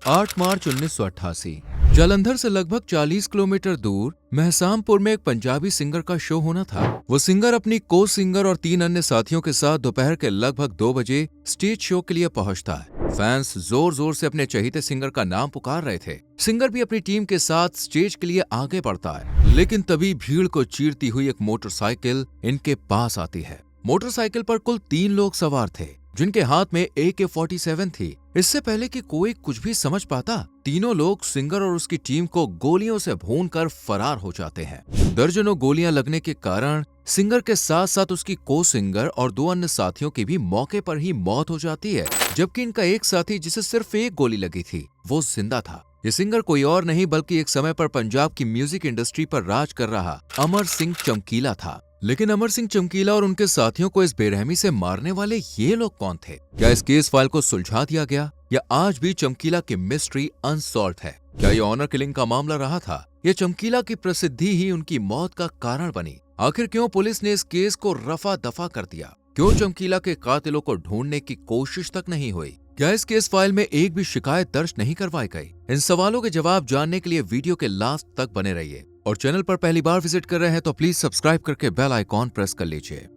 8 मार्च 1988 जालंधर से लगभग 40 किलोमीटर दूर महसामपुर में एक पंजाबी सिंगर का शो होना था। वो सिंगर अपनी को सिंगर और 3 अन्य साथियों के साथ दोपहर के लगभग 2 बजे स्टेज शो के लिए पहुंचता है। फैंस जोर जोर से अपने चहेते सिंगर का नाम पुकार रहे थे। सिंगर भी अपनी टीम के साथ स्टेज के लिए आगे बढ़ता है, लेकिन तभी भीड़ को चीरती हुई एक मोटरसाइकिल इनके पास आती है। मोटरसाइकिल पर कुल 3 लोग सवार थे, जिनके हाथ में AK-47 थी। इससे पहले कि कोई कुछ भी समझ पाता, तीनों लोग सिंगर और उसकी टीम को गोलियों से भूनकर फरार हो जाते हैं। दर्जनों गोलियां लगने के कारण सिंगर के साथ साथ उसकी को सिंगर और 2 अन्य साथियों की भी मौके पर ही मौत हो जाती है, जबकि इनका एक साथी जिसे सिर्फ एक गोली लगी थी वो जिंदा था। ये सिंगर कोई और नहीं बल्कि एक समय पर पंजाब की म्यूजिक इंडस्ट्री पर राज कर रहा अमर सिंह चमकीला था। लेकिन अमर सिंह चमकीला और उनके साथियों को इस बेरहमी से मारने वाले ये लोग कौन थे? क्या इस केस फाइल को सुलझा दिया गया या आज भी चमकीला की मिस्ट्री अनसॉल्व्ड है? क्या ये ऑनर किलिंग का मामला रहा था या चमकीला की प्रसिद्धि ही उनकी मौत का कारण बनी? आखिर क्यों पुलिस ने इस केस को रफा दफा कर दिया? क्यों चमकीला के कातिलों को ढूंढने की कोशिश तक नहीं हुई? क्या इस केस फाइल में एक भी शिकायत दर्ज नहीं करवाई गई? इन सवालों के जवाब जानने के लिए वीडियो के लास्ट तक बने रहिए और चैनल पर पहली बार विजिट कर रहे हैं तो प्लीज सब्सक्राइब करके बेल आइकॉन प्रेस कर लीजिए।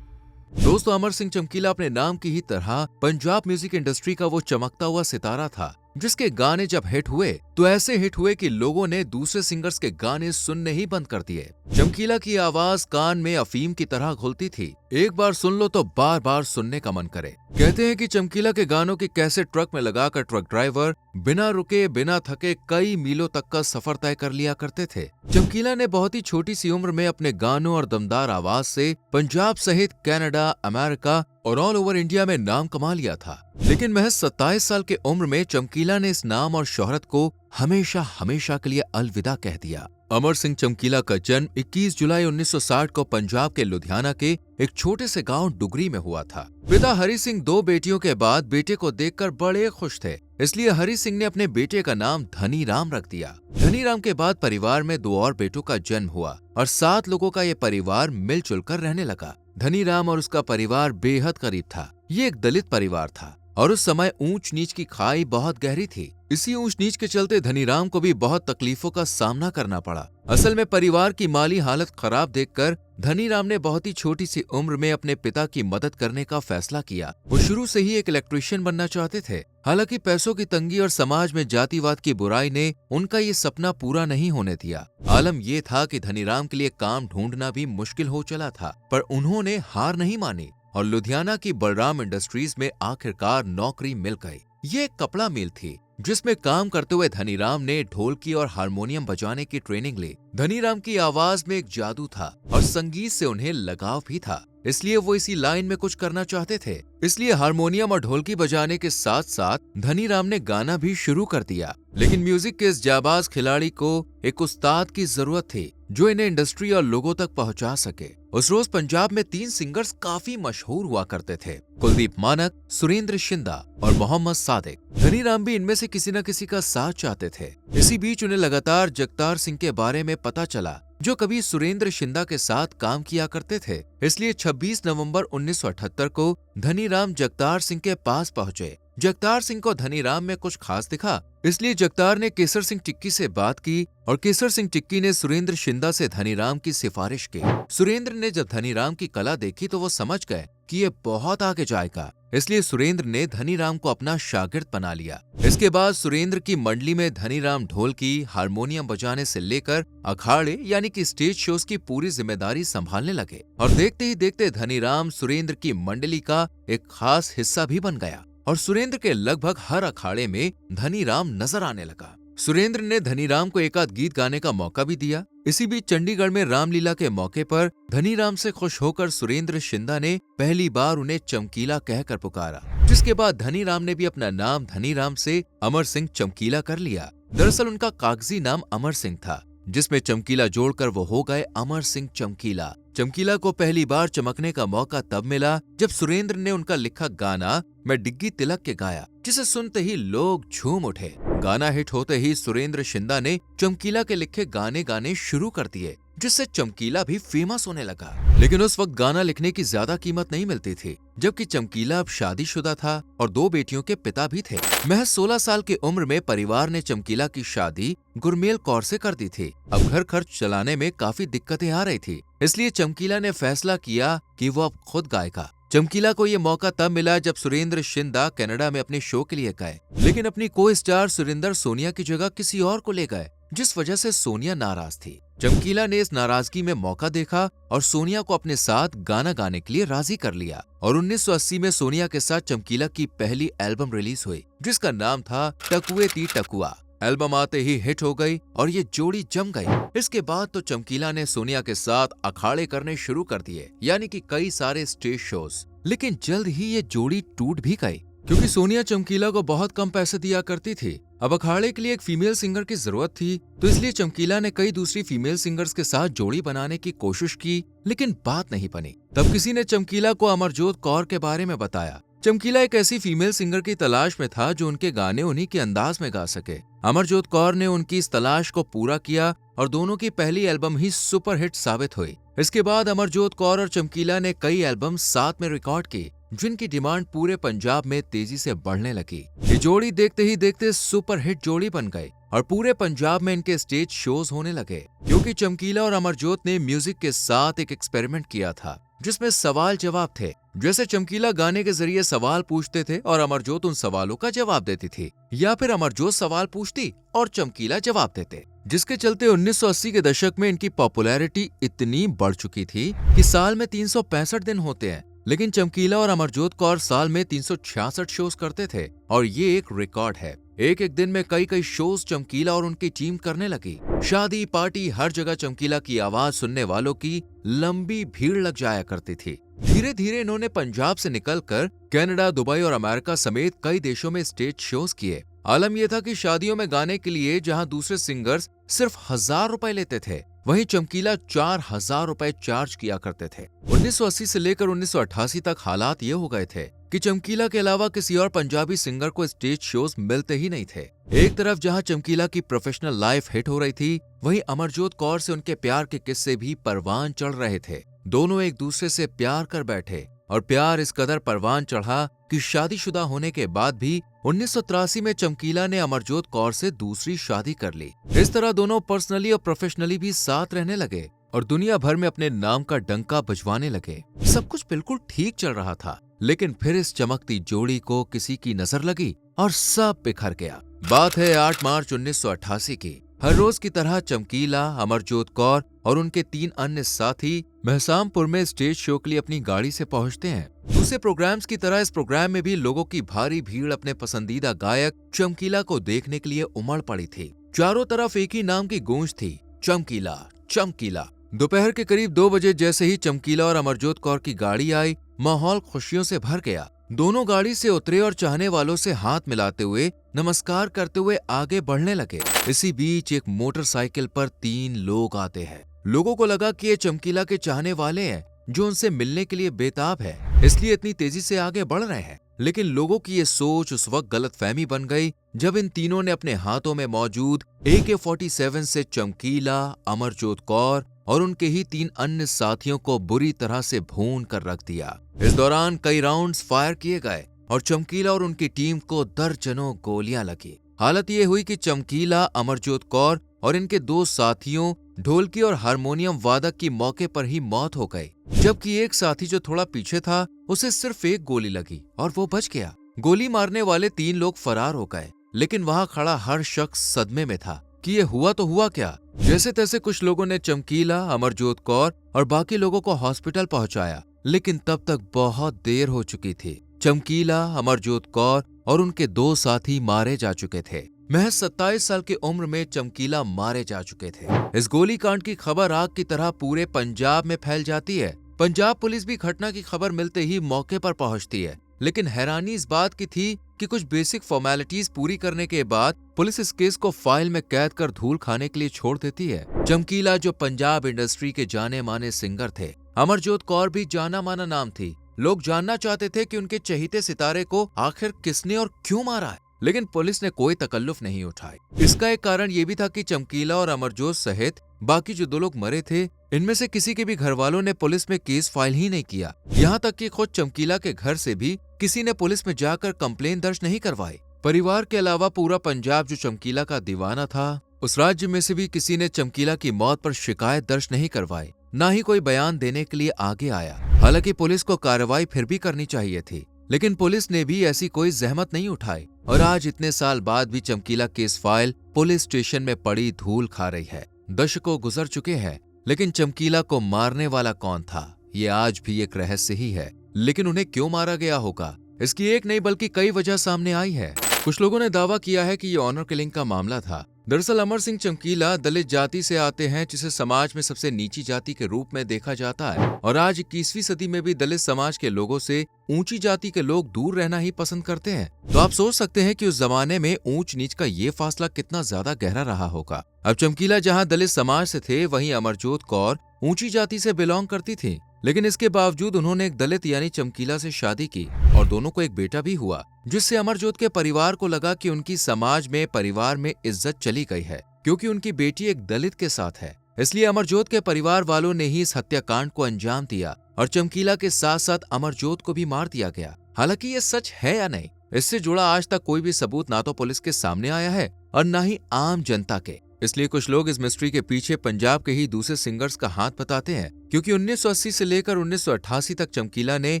दोस्तों, अमर सिंह चमकीला अपने नाम की ही तरह पंजाब म्यूजिक इंडस्ट्री का वो चमकता हुआ सितारा था, जिसके गाने जब हिट हुए तो ऐसे हिट हुए कि लोगों ने दूसरे सिंगर्स के गाने सुनने ही बंद कर दिए। चमकीला की आवाज कान में अफीम की तरह घुलती थी, एक बार सुन लो तो बार बार सुनने का मन करे। कहते हैं कि चमकीला के गानों की कैसेट ट्रक में लगाकर ट्रक ड्राइवर बिना रुके बिना थके कई मीलों तक का सफर तय कर लिया करते थे। चमकीला ने बहुत ही छोटी सी उम्र में अपने गानों और दमदार आवाज से पंजाब सहित कनाडा, अमेरिका और ऑल ओवर इंडिया में नाम कमा लिया था। लेकिन महज 27 साल की उम्र में चमकीला ने इस नाम और शोहरत को हमेशा हमेशा के लिए अलविदा कह दिया। अमर सिंह चमकीला का जन्म 21 जुलाई 1960 को पंजाब के लुधियाना के एक छोटे से गांव डुगरी में हुआ था। पिता हरि सिंह 2 बेटियों के बाद बेटे को देखकर बड़े खुश थे, इसलिए हरि सिंह ने अपने बेटे का नाम धनी राम रख दिया। धनी राम के बाद परिवार में 2 और बेटों का जन्म हुआ और 7 लोगों का ये परिवार मिलजुल कर रहने लगा। धनी राम और उसका परिवार बेहद करीब था। ये एक दलित परिवार था और उस समय ऊंच नीच की खाई बहुत गहरी थी। इसी ऊंच नीच के चलते धनीराम को भी बहुत तकलीफों का सामना करना पड़ा। असल में परिवार की माली हालत खराब देखकर धनीराम ने बहुत ही छोटी सी उम्र में अपने पिता की मदद करने का फैसला किया। वो शुरू से ही एक इलेक्ट्रीशियन बनना चाहते थे। हालांकि पैसों की तंगी और समाज में जातिवाद की बुराई ने उनका ये सपना पूरा नहीं होने दिया। आलम ये था कि धनीराम के लिए काम ढूंढना भी मुश्किल हो चला था, पर उन्होंने हार नहीं मानी और लुधियाना की बलराम इंडस्ट्रीज में आखिरकार नौकरी मिल गई। ये एक कपड़ा मिल थी जिसमें काम करते हुए धनीराम ने ढोलकी और हारमोनियम बजाने की ट्रेनिंग ली। धनीराम की आवाज में एक जादू था और संगीत से उन्हें लगाव भी था, इसलिए वो इसी लाइन में कुछ करना चाहते थे। इसलिए हारमोनियम और ढोलकी बजाने के साथ साथ धनीराम ने गाना भी शुरू कर दिया। लेकिन म्यूजिक के इस जाबाज खिलाड़ी को एक उस्ताद की जरूरत थी जो इन्हें इंडस्ट्री और लोगों तक पहुंचा सके। उस रोज पंजाब में 3 सिंगर्स काफी मशहूर हुआ करते थे, कुलदीप मानक, सुरेंद्र शिंदा और मोहम्मद सादिक। धनीराम भी इनमें से किसी न किसी का साथ चाहते थे। इसी बीच उन्हें लगातार जगतार सिंह के बारे में पता चला, जो कभी सुरेंद्र शिंदा के साथ काम किया करते थे। इसलिए 26 नवंबर 1978 को धनीराम जगतार सिंह के पास पहुंचे। जगतार सिंह को धनीराम में कुछ खास दिखा, इसलिए जगतार ने केसर सिंह टिक्की से बात की और केसर सिंह टिक्की ने सुरेंद्र शिंदा से धनीराम की सिफारिश की। सुरेंद्र ने जब धनीराम की कला देखी तो वो समझ गए कि ये बहुत आगे जाएगा, इसलिए सुरेंद्र ने धनीराम को अपना शागिर्द बना लिया। इसके बाद सुरेंद्र की मंडली में धनीराम ढोलकी, हारमोनियम बजाने से लेकर अखाड़े यानी कि स्टेज शोज की पूरी जिम्मेदारी संभालने लगे और देखते ही देखते धनीराम सुरेंद्र की मंडली का एक खास हिस्सा भी बन गया और सुरेंद्र के लगभग हर अखाड़े में धनीराम नजर आने लगा। सुरेंद्र ने धनीराम को एक आध गीत गाने का मौका भी दिया। इसी बीच चंडीगढ़ में रामलीला के मौके पर धनीराम से खुश होकर सुरेंद्र शिंदा ने पहली बार उन्हें चमकीला कहकर पुकारा, जिसके बाद धनीराम ने भी अपना नाम धनीराम से अमर सिंह चमकीला कर लिया। दरअसल उनका कागजी नाम अमर सिंह था, जिसमें चमकीला जोड़कर वो हो गए अमर सिंह चमकीला। चमकीला को पहली बार चमकने का मौका तब मिला जब सुरेंद्र ने उनका लिखा गाना मैं डिग्गी तिलक के गाया, जिसे सुनते ही लोग झूम उठे। गाना हिट होते ही सुरेंद्र शिंदा ने चमकीला के लिखे गाने गाने शुरू कर दिए, जिससे चमकीला भी फेमस होने लगा। लेकिन उस वक्त गाना लिखने की ज्यादा कीमत नहीं मिलती थी, जबकि चमकीला अब शादीशुदा था और 2 बेटियों के पिता भी थे। महज 16 साल की उम्र में परिवार ने चमकीला की शादी गुरमेल कौर से कर दी थी। अब घर खर्च चलाने में काफी दिक्कतें आ रही थी, इसलिए चमकीला ने फैसला किया कि वो अब खुद गाएगा। चमकीला को ये मौका तब मिला जब सुरेंद्र शिंदा कनाडा में अपने शो के लिए गए, लेकिन अपनी को स्टार सुरिंदर सोनिया की जगह किसी और को ले गए, जिस वजह से सोनिया नाराज थी। चमकीला ने इस नाराजगी में मौका देखा और सोनिया को अपने साथ गाना गाने के लिए राजी कर लिया और 1980 में सोनिया के साथ चमकीला की पहली एल्बम रिलीज हुई, जिसका नाम था टकुए ती टकुआ। एल्बम आते ही हिट हो गई और ये जोड़ी जम गई। इसके बाद तो चमकीला ने सोनिया के साथ अखाड़े करने शुरू कर दिए, यानी कि कई सारे स्टेज शोज। लेकिन जल्द ही ये जोड़ी टूट भी गई, क्योंकि सोनिया चमकीला को बहुत कम पैसे दिया करती थी। अब अखाड़े के लिए एक फीमेल सिंगर की जरूरत थी, तो इसलिए चमकीला ने कई दूसरी फीमेल सिंगर्स के साथ जोड़ी बनाने की कोशिश की, लेकिन बात नहीं बनी। तब किसी ने चमकीला को अमरजोत कौर के बारे में बताया। चमकीला एक ऐसी फीमेल सिंगर की तलाश में था जो उनके गाने उन्हीं के अंदाज में गा सके। अमरजोत कौर ने उनकी इस तलाश को पूरा किया और दोनों की पहली एल्बम ही सुपरहिट साबित हुई। इसके बाद अमरजोत कौर और चमकीला ने कई एल्बम साथ में रिकॉर्ड की, जिनकी डिमांड पूरे पंजाब में तेजी से बढ़ने लगी। ये जोड़ी देखते ही देखते सुपरहिट जोड़ी बन गई और पूरे पंजाब में इनके स्टेज शोज होने लगे, क्योंकि चमकीला और अमरजोत ने म्यूजिक के साथ एक एक्सपेरिमेंट किया था, जिसमें सवाल जवाब थे। जैसे चमकीला गाने के जरिए सवाल पूछते थे और अमरजोत उन सवालों का जवाब देती थी, या फिर अमरजोत सवाल पूछती और चमकीला जवाब देते, जिसके चलते 1980 के दशक में इनकी पॉपुलैरिटी इतनी बढ़ चुकी थी कि साल में 365 दिन होते हैं, लेकिन चमकीला और अमरजोत कौर साल में 366 शोज करते थे और ये एक रिकॉर्ड है। एक एक दिन में कई कई शोज चमकीला और उनकी टीम करने लगी। शादी पार्टी हर जगह चमकीला की आवाज सुनने वालों की लंबी भीड़ लग जाया करती थी। धीरे धीरे इन्होंने पंजाब से निकलकर कनाडा, दुबई और अमेरिका समेत कई देशों में स्टेज शोज किए। आलम यह था कि शादियों में गाने के लिए जहां दूसरे सिंगर्स सिर्फ 1000 रुपए लेते थे, वहीं चमकीला 4000 रुपए चार्ज किया करते थे। 1980 से लेकर 1988 तक हालात ये हो गए थे कि चमकीला के अलावा किसी और पंजाबी सिंगर को स्टेज शोज मिलते ही नहीं थे। एक तरफ जहां चमकीला की प्रोफेशनल लाइफ हिट हो रही थी, वहीं अमरजोत कौर से उनके प्यार के किस्से भी परवान चढ़ रहे थे। दोनों एक दूसरे से प्यार कर बैठे और प्यार इस कदर परवान चढ़ा कि शादीशुदा होने के बाद भी 1983 में चमकीला ने अमरजोत कौर से दूसरी शादी कर ली। इस तरह दोनों पर्सनली और प्रोफेशनली भी साथ रहने लगे और दुनिया भर में अपने नाम का डंका बजवाने लगे। सब कुछ बिल्कुल ठीक चल रहा था, लेकिन फिर इस चमकती जोड़ी को किसी की नजर लगी और सब बिखर गया। बात है 8 मार्च 1988 की। हर रोज की तरह चमकीला, अमरजोत कौर और उनके 3 अन्य साथी महसामपुर में स्टेज शो के लिए अपनी गाड़ी से पहुंचते हैं। दूसरे प्रोग्राम्स की तरह इस प्रोग्राम में भी लोगों की भारी भीड़ अपने पसंदीदा गायक चमकीला को देखने के लिए उमड़ पड़ी थी। चारों तरफ एक ही नाम की गूंज थी, चमकीला, चमकीला। दोपहर के करीब 2 बजे जैसे ही चमकीला और अमरजोत कौर की गाड़ी आई, माहौल खुशियों से भर गया। दोनों गाड़ी से उतरे और चाहने वालों से हाथ मिलाते हुए, नमस्कार करते हुए आगे बढ़ने लगे। इसी बीच एक मोटरसाइकिल पर 3 लोग आते हैं। लोगों को लगा कि ये चमकीला के चाहने वाले हैं जो उनसे मिलने के लिए बेताब है, इसलिए इतनी तेजी से आगे बढ़ रहे हैं। लेकिन लोगों की ये सोच उस वक्त गलतफहमी बन गई जब इन तीनों ने अपने हाथों में मौजूद AK-47 से चमकीला, अमरजोत कौर और उनके ही 3 अन्य साथियों को बुरी तरह से भून कर रख दिया। इस दौरान कई राउंड्स फायर किए गए और चमकीला और उनकी टीम को दर्जनों गोलियां लगी। हालत ये हुई कि चमकीला, अमरजोत कौर और इनके 2 साथियों ढोलकी और हारमोनियम वादक की मौके पर ही मौत हो गई, जबकि एक साथी जो थोड़ा पीछे था उसे सिर्फ 1 गोली लगी और वो बच गया। गोली मारने वाले 3 लोग फरार हो गए, लेकिन वहां खड़ा हर शख्स सदमे में था कि ये हुआ तो हुआ क्या। जैसे तैसे कुछ लोगों ने चमकीला, अमरजोत कौर और बाकी लोगों को हॉस्पिटल पहुंचाया, लेकिन तब तक बहुत देर हो चुकी थी। चमकीला, अमरजोत कौर और उनके 2 साथी मारे जा चुके थे। महज 27 साल की उम्र में चमकीला मारे जा चुके थे। इस गोलीकांड की खबर आग की तरह पूरे पंजाब में फैल जाती है। पंजाब पुलिस भी घटना की खबर मिलते ही मौके पर पहुंचती है, लेकिन हैरानी इस बात की थी कि कुछ बेसिक फॉर्मेलिटीज पूरी करने के बाद पुलिस इस केस को फाइल में कैद कर धूल खाने के लिए छोड़ देती है। चमकीला जो पंजाब इंडस्ट्री के जाने माने सिंगर थे, अमरजोत कौर भी जाना माना नाम थी, लोग जानना चाहते थे कि उनके चहेते सितारे को आखिर किसने और क्यों मारा है, लेकिन पुलिस ने कोई तकल्लुफ नहीं उठाई। इसका एक कारण ये भी था कि चमकीला और अमरजोत सहित बाकी जो 2 लोग मरे थे, इनमें से किसी के भी घर वालों ने पुलिस में केस फाइल ही नहीं किया। यहाँ तक कि खुद चमकीला के घर से भी किसी ने पुलिस में जाकर कंप्लेन दर्ज नहीं करवाई। परिवार के अलावा पूरा पंजाब जो चमकीला का दीवाना था, उस राज्य में से भी किसी ने चमकीला की मौत पर शिकायत दर्ज नहीं करवाई, ना ही कोई बयान देने के लिए आगे आया। हालांकि पुलिस को कार्रवाई फिर भी करनी चाहिए थी, लेकिन पुलिस ने भी ऐसी कोई जहमत नहीं उठाई और आज इतने साल बाद भी चमकीला केस फाइल पुलिस स्टेशन में पड़ी धूल खा रही है। दशकों गुजर चुके हैं, लेकिन चमकीला को मारने वाला कौन था, ये आज भी एक रहस्य ही है। लेकिन उन्हें क्यों मारा गया होगा, इसकी एक नहीं बल्कि कई वजह सामने आई है। कुछ लोगों ने दावा किया है कि ये ऑनर किलिंग का मामला था। दरअसल अमर सिंह चमकीला दलित जाति से आते हैं, जिसे समाज में सबसे नीची जाति के रूप में देखा जाता है और आज 21वीं सदी में भी दलित समाज के लोगों से ऊंची जाति के लोग दूर रहना ही पसंद करते हैं। तो आप सोच सकते हैं कि उस जमाने में ऊंच नीच का ये फासला कितना ज्यादा गहरा रहा होगा। अब चमकीला जहां दलित समाज से थे, वहीं अमरजोत कौर ऊंची जाति से बिलोंग करती थी, लेकिन इसके बावजूद उन्होंने एक दलित यानी चमकीला से शादी की और दोनों को एक बेटा भी हुआ, जिससे अमरजोत के परिवार को लगा कि उनकी समाज में परिवार में इज्जत चली गई है, क्योंकि उनकी बेटी एक दलित के साथ है। इसलिए अमरजोत के परिवार वालों ने ही इस हत्याकांड को अंजाम दिया और चमकीला के साथ साथ अमरजोत को भी मार दिया गया। हालांकि ये सच है या नहीं, इससे जुड़ा आज तक कोई भी सबूत ना तो पुलिस के सामने आया है और न ही आम जनता के। इसलिए कुछ लोग इस मिस्ट्री के पीछे पंजाब के ही दूसरे सिंगर्स का हाथ बताते हैं, क्योंकि 1980 से लेकर 1988 तक चमकीला ने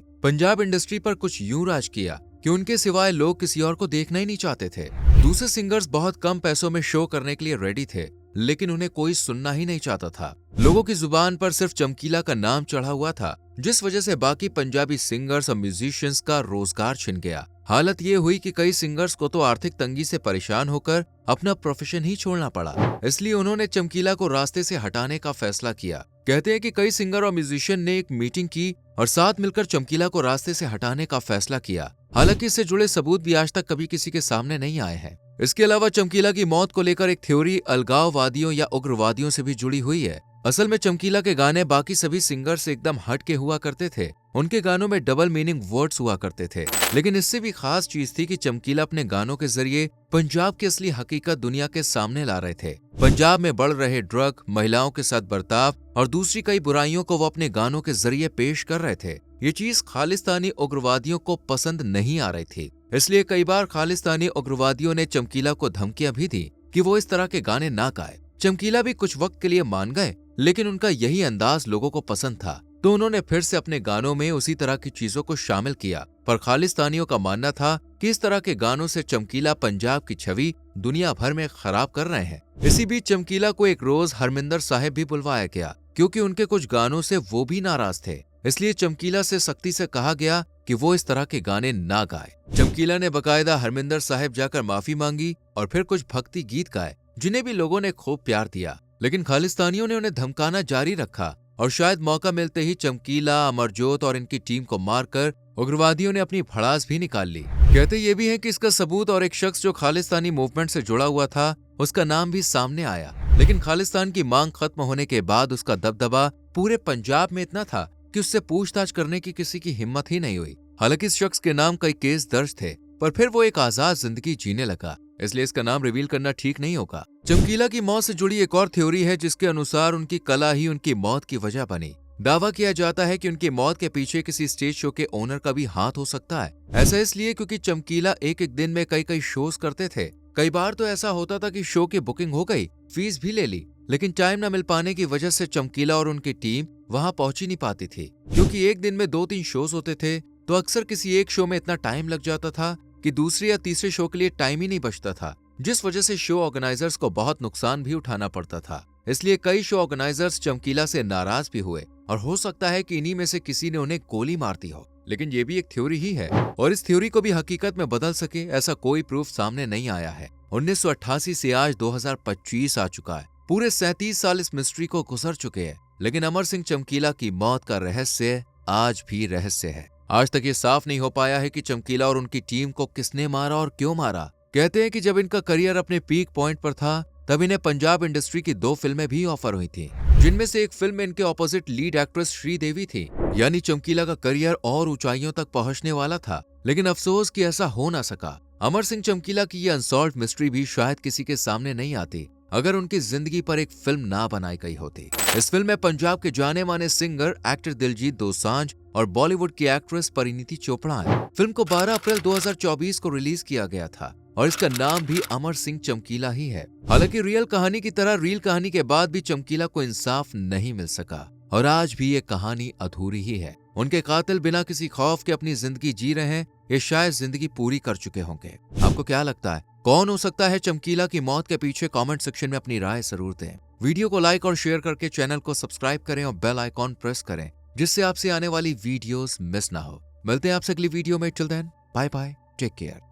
पंजाब इंडस्ट्री पर कुछ यूं राज किया कि उनके सिवाय लोग किसी और को देखना ही नहीं चाहते थे। दूसरे सिंगर्स बहुत कम पैसों में शो करने के लिए रेडी थे, लेकिन उन्हें कोई सुनना ही नहीं चाहता था। लोगों की जुबान पर सिर्फ चमकीला का नाम चढ़ा हुआ था, जिस वजह से बाकी पंजाबी सिंगर्स और म्यूजिशियंस का रोजगार छिन गया। हालत ये हुई कि कई सिंगर्स को तो आर्थिक तंगी से परेशान होकर अपना प्रोफेशन ही छोड़ना पड़ा। इसलिए उन्होंने चमकीला को रास्ते से हटाने का फैसला किया। कहते हैं कि कई सिंगर और म्यूजिशियन ने एक मीटिंग की और साथ मिलकर चमकीला को रास्ते से हटाने का फैसला किया। हालांकि इससे जुड़े सबूत भी आज तक कभी किसी के सामने नहीं आए हैं। इसके अलावा चमकीला की मौत को लेकर एक थ्योरी अलगाववादियों या उग्रवादियों से भी जुड़ी हुई है। असल में चमकीला के गाने बाकी सभी सिंगर से एकदम हट के हुआ करते थे। उनके गानों में डबल मीनिंग वर्ड्स हुआ करते थे, लेकिन इससे भी खास चीज थी कि चमकीला अपने गानों के जरिए पंजाब की असली हकीकत दुनिया के सामने ला रहे थे। पंजाब में बढ़ रहे ड्रग, महिलाओं के साथ बर्ताव और दूसरी कई बुराइयों को वो अपने गानों के जरिए पेश कर रहे थे। ये चीज खालिस्तानी उग्रवादियों को पसंद नहीं आ रही थी, इसलिए कई बार खालिस्तानी उग्रवादियों ने चमकीला को धमकियां भी दी कि वो इस तरह के गाने ना गाए। चमकीला भी कुछ वक्त के लिए मान गए, लेकिन उनका यही अंदाज लोगों को पसंद था, तो उन्होंने फिर से अपने गानों में उसी तरह की चीजों को शामिल किया। पर खालिस्तानियों का मानना था कि इस तरह के गानों से चमकीला पंजाब की छवि दुनिया भर में खराब कर रहे हैं। इसी बीच चमकीला को एक रोज हरमिंदर साहिब भी बुलवाया गया, क्योंकि उनके कुछ गानों से वो भी नाराज थे। इसलिए चमकीला से सख्ती से कहा गया कि वो इस तरह के गाने ना गाए। चमकीला ने बकायदा हरमिंदर साहिब जाकर माफी मांगी और फिर कुछ भक्ति गीत गाए, जिन्हें भी लोगों ने खूब प्यार दिया। लेकिन खालिस्तानियों ने उन्हें धमकाना जारी रखा और शायद मौका मिलते ही चमकीला, अमरजोत और इनकी टीम को मारकर उग्रवादियों ने अपनी भड़ास भी निकाल ली। कहते ये भी है कि इसका सबूत और एक शख्स जो खालिस्तानी मूवमेंट से जुड़ा हुआ था, उसका नाम भी सामने आया। लेकिन खालिस्तान की मांग खत्म होने के बाद उसका दबदबा पूरे पंजाब में इतना था कि उससे पूछताछ करने की किसी की हिम्मत ही नहीं हुई। हालांकि इस शख्स के नाम कई केस दर्ज थे, पर फिर वो एक आजाद जिंदगी जीने लगा, इसलिए इसका नाम रिवील करना ठीक नहीं होगा। चमकीला की मौत से जुड़ी एक और थ्योरी है, जिसके अनुसार उनकी कला ही उनकी मौत की वजह बनी। दावा किया जाता है कि उनकी मौत के पीछे किसी स्टेज शो के ओनर का भी हाथ हो सकता है। ऐसा इसलिए क्योंकि चमकीला एक एक दिन में कई कई शोज करते थे। कई बार तो ऐसा होता था कि शो की बुकिंग हो गई, फीस भी ले ली, लेकिन टाइम न मिल पाने की वजह से चमकीला और उनकी टीम वहां पहुंच ही नहीं पाती थी। क्योंकि एक दिन में 2-3 शोज होते थे, तो अक्सर किसी एक शो में इतना टाइम लग जाता था कि दूसरे या तीसरे शो के लिए टाइम ही नहीं बचता था, जिस वजह से शो ऑर्गेनाइजर्स को बहुत नुकसान भी उठाना पड़ता था। इसलिए कई शो ऑर्गेनाइजर्स चमकीला से नाराज भी हुए और हो सकता है कि इन्हीं में से किसी ने उन्हें गोली मार दी हो। लेकिन ये भी एक थ्योरी ही है और इस थ्योरी को भी हकीकत में बदल सके ऐसा कोई प्रूफ सामने नहीं आया है। 1988 से आज 2025 आ चुका है। पूरे 37 साल इस मिस्ट्री को गुजर चुके हैं, लेकिन अमर सिंह चमकीला की मौत का रहस्य आज भी रहस्य है। आज तक ये साफ नहीं हो पाया है कि चमकीला और उनकी टीम को किसने मारा और क्यों मारा। कहते हैं कि जब इनका करियर अपने पीक पॉइंट पर था, तब इन्हें पंजाब इंडस्ट्री की 2 फिल्में भी ऑफर हुई थी, जिनमें से एक फिल्म में इनके ऑपोजिट लीड एक्ट्रेस श्रीदेवी थी। यानी चमकीला का करियर और ऊंचाइयों तक पहुंचने वाला था, लेकिन अफसोस कि ऐसा हो ना सका। अमर सिंह चमकीला की ये अनसॉल्व्ड मिस्ट्री भी शायद किसी के सामने नहीं आती अगर उनकी जिंदगी पर एक फिल्म ना बनाई गई होती। इस फिल्म में पंजाब के जाने माने सिंगर एक्टर दिलजीत दोसांझ और बॉलीवुड की एक्ट्रेस परिणीति चोपड़ा है। फिल्म को 12 अप्रैल 2024 को रिलीज किया गया था और इसका नाम भी अमर सिंह चमकीला ही है। हालांकि रियल कहानी की तरह रील कहानी के बाद भी चमकीला को इंसाफ नहीं मिल सका और आज भी ये कहानी अधूरी ही है। उनके कातिल बिना किसी खौफ के अपनी जिंदगी जी रहे हैं, ये शायद जिंदगी पूरी कर चुके होंगे। आपको क्या लगता है, कौन हो सकता है चमकीला की मौत के पीछे? कमेंट सेक्शन में अपनी राय जरूर दें। वीडियो को लाइक और शेयर करके चैनल को सब्सक्राइब करें और बेल आइकॉन प्रेस करें, जिससे आपसे आने वाली वीडियोस मिस ना हो। मिलते हैं आपसे अगली वीडियो में। Till then bye bye, take care.